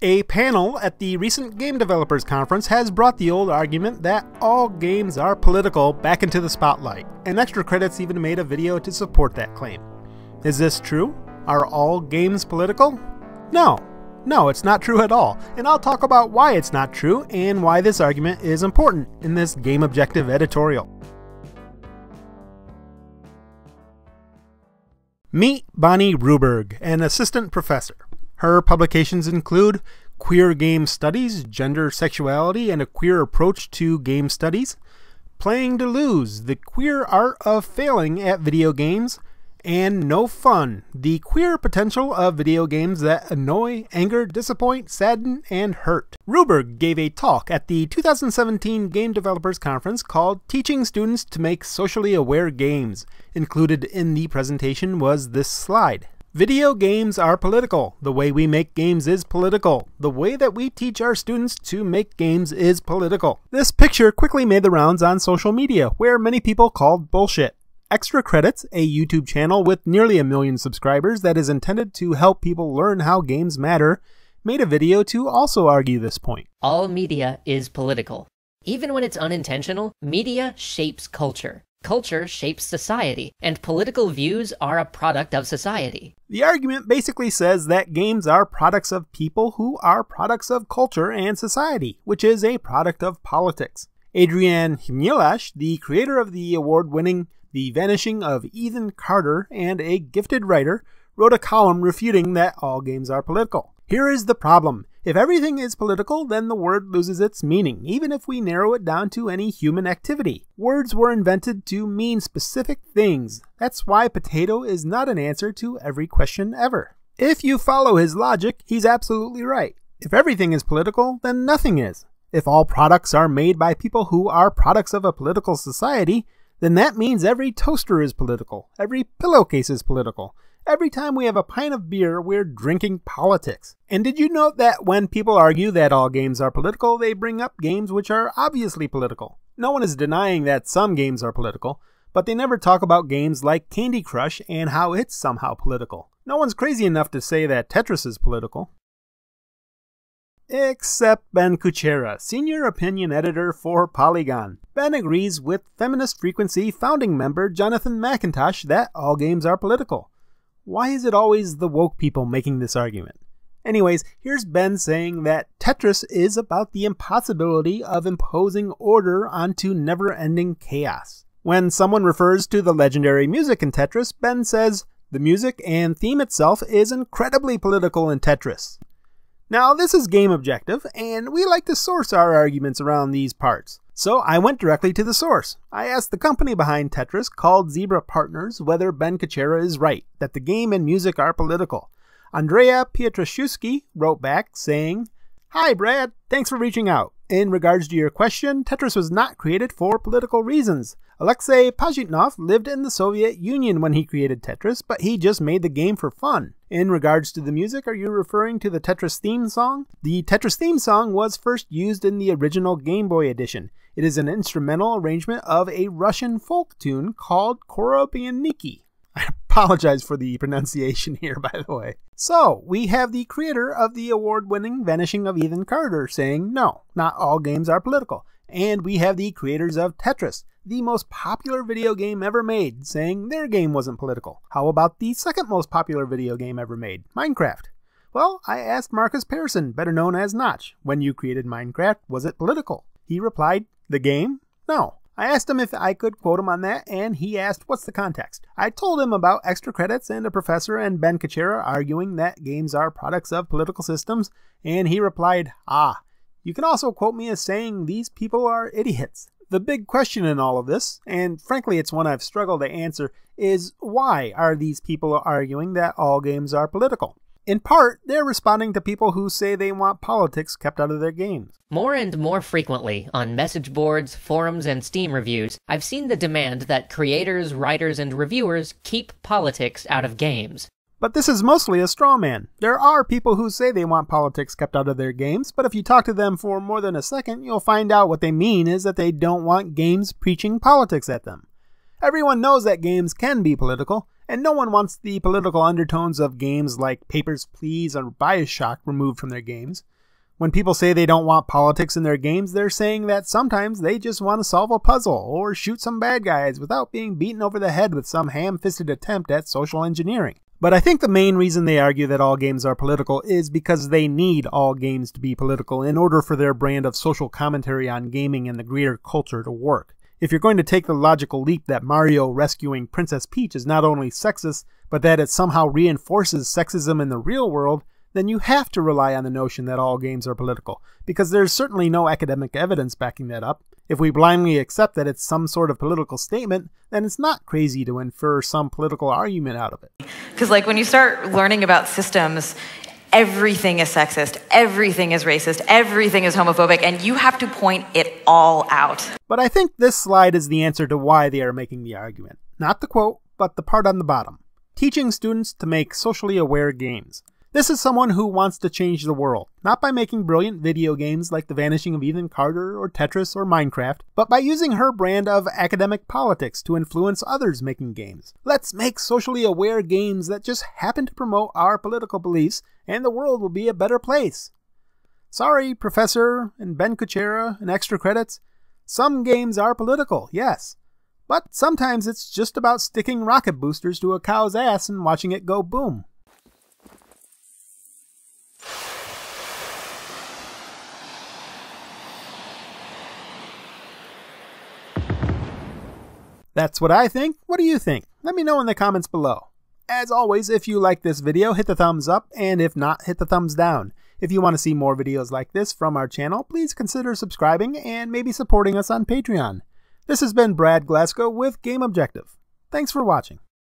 A panel at the recent Game Developers Conference has brought the old argument that all games are political back into the spotlight, and Extra Credits even made a video to support that claim. Is this true? Are all games political? No, it's not true at all, and I'll talk about why it's not true and why this argument is important in this Game Objective editorial. Meet Bonnie Ruberg, an assistant professor. Her publications include Queer Game Studies, Gender, Sexuality, and a Queer Approach to Game Studies, Playing to Lose, The Queer Art of Failing at Video Games, and No Fun, The Queer Potential of Video Games That Annoy, Anger, Disappoint, Sadden, and Hurt. Ruberg gave a talk at the 2017 Game Developers Conference called Teaching Students to Make Socially Aware Games. Included in the presentation was this slide. Video games are political. The way we make games is political. The way that we teach our students to make games is political. This picture quickly made the rounds on social media, where many people called bullshit. Extra Credits, a YouTube channel with nearly 1 million subscribers that is intended to help people learn how games matter, made a video to also argue this point. All media is political. Even when it's unintentional, media shapes culture. Culture shapes society, and political views are a product of society. The argument basically says that games are products of people who are products of culture and society, which is a product of politics. Adrian Chmielash, the creator of the award-winning The Vanishing of Ethan Carter and a gifted writer, wrote a column refuting that all games are political. Here is the problem. If everything is political, then the word loses its meaning, even if we narrow it down to any human activity. Words were invented to mean specific things. That's why potato is not an answer to every question ever. If you follow his logic, he's absolutely right. If everything is political, then nothing is. If all products are made by people who are products of a political society, then that means every toaster is political, every pillowcase is political. Every time we have a pint of beer, we're drinking politics. And did you note that when people argue that all games are political, they bring up games which are obviously political? No one is denying that some games are political, but they never talk about games like Candy Crush and how it's somehow political. No one's crazy enough to say that Tetris is political. Except Ben Kuchera, Senior Opinion Editor for Polygon. Ben agrees with Feminist Frequency founding member Jonathan McIntosh that all games are political. Why is it always the woke people making this argument? Anyways, here's Ben saying that Tetris is about the impossibility of imposing order onto never-ending chaos. When someone refers to the legendary music in Tetris, Ben says, the music and theme itself is incredibly political in Tetris. Now, this is Game Objective, and we like to source our arguments around these parts. So I went directly to the source. I asked the company behind Tetris, called Zebra Partners, whether Ben Kuchera is right, that the game and music are political. Andrea Pietraszewski wrote back saying, "Hi Brad, thanks for reaching out. In regards to your question, Tetris was not created for political reasons. Alexei Pajitnov lived in the Soviet Union when he created Tetris, but he just made the game for fun. In regards to the music, are you referring to the Tetris theme song? The Tetris theme song was first used in the original Game Boy edition. It is an instrumental arrangement of a Russian folk tune called Korobyaniki." I apologize for the pronunciation here, by the way. So, we have the creator of the award-winning Vanishing of Ethan Carter saying, no, not all games are political. And we have the creators of Tetris, the most popular video game ever made, saying their game wasn't political. How about the second most popular video game ever made, Minecraft? Well, I asked Marcus Persson, better known as Notch, when you created Minecraft, was it political? He replied, the game? No. I asked him if I could quote him on that, and he asked, what's the context? I told him about Extra Credits and a professor and Ben Kuchera arguing that games are products of political systems, and he replied, you can also quote me as saying these people are idiots. The big question in all of this, and frankly it's one I've struggled to answer, is why are these people arguing that all games are political? In part, they're responding to people who say they want politics kept out of their games. More and more frequently, on message boards, forums, and Steam reviews, I've seen the demand that creators, writers, and reviewers keep politics out of games. But this is mostly a straw man. There are people who say they want politics kept out of their games, but if you talk to them for more than a second, you'll find out what they mean is that they don't want games preaching politics at them. Everyone knows that games can be political, and no one wants the political undertones of games like Papers, Please or Bioshock removed from their games. When people say they don't want politics in their games, they're saying that sometimes they just want to solve a puzzle or shoot some bad guys without being beaten over the head with some ham-fisted attempt at social engineering. But I think the main reason they argue that all games are political is because they need all games to be political in order for their brand of social commentary on gaming and the greater culture to work. If you're going to take the logical leap that Mario rescuing Princess Peach is not only sexist, but that it somehow reinforces sexism in the real world, then you have to rely on the notion that all games are political, because there's certainly no academic evidence backing that up. If we blindly accept that it's some sort of political statement, then it's not crazy to infer some political argument out of it. Because like when you start learning about systems, everything is sexist, everything is racist, everything is homophobic, and you have to point it all out. But I think this slide is the answer to why they are making the argument. Not the quote, but the part on the bottom. Teaching students to make socially aware games. This is someone who wants to change the world, not by making brilliant video games like The Vanishing of Ethan Carter or Tetris or Minecraft, but by using her brand of academic politics to influence others making games. Let's make socially aware games that just happen to promote our political beliefs, and the world will be a better place. Sorry, Professor and Ben Kuchera and Extra Credits. Some games are political, yes. But sometimes it's just about sticking rocket boosters to a cow's ass and watching it go boom. That's what I think. What do you think? Let me know in the comments below. As always, if you like this video, hit the thumbs up, and if not, hit the thumbs down. If you want to see more videos like this from our channel, please consider subscribing and maybe supporting us on Patreon. This has been Brad Glasgow with Game Objective. Thanks for watching.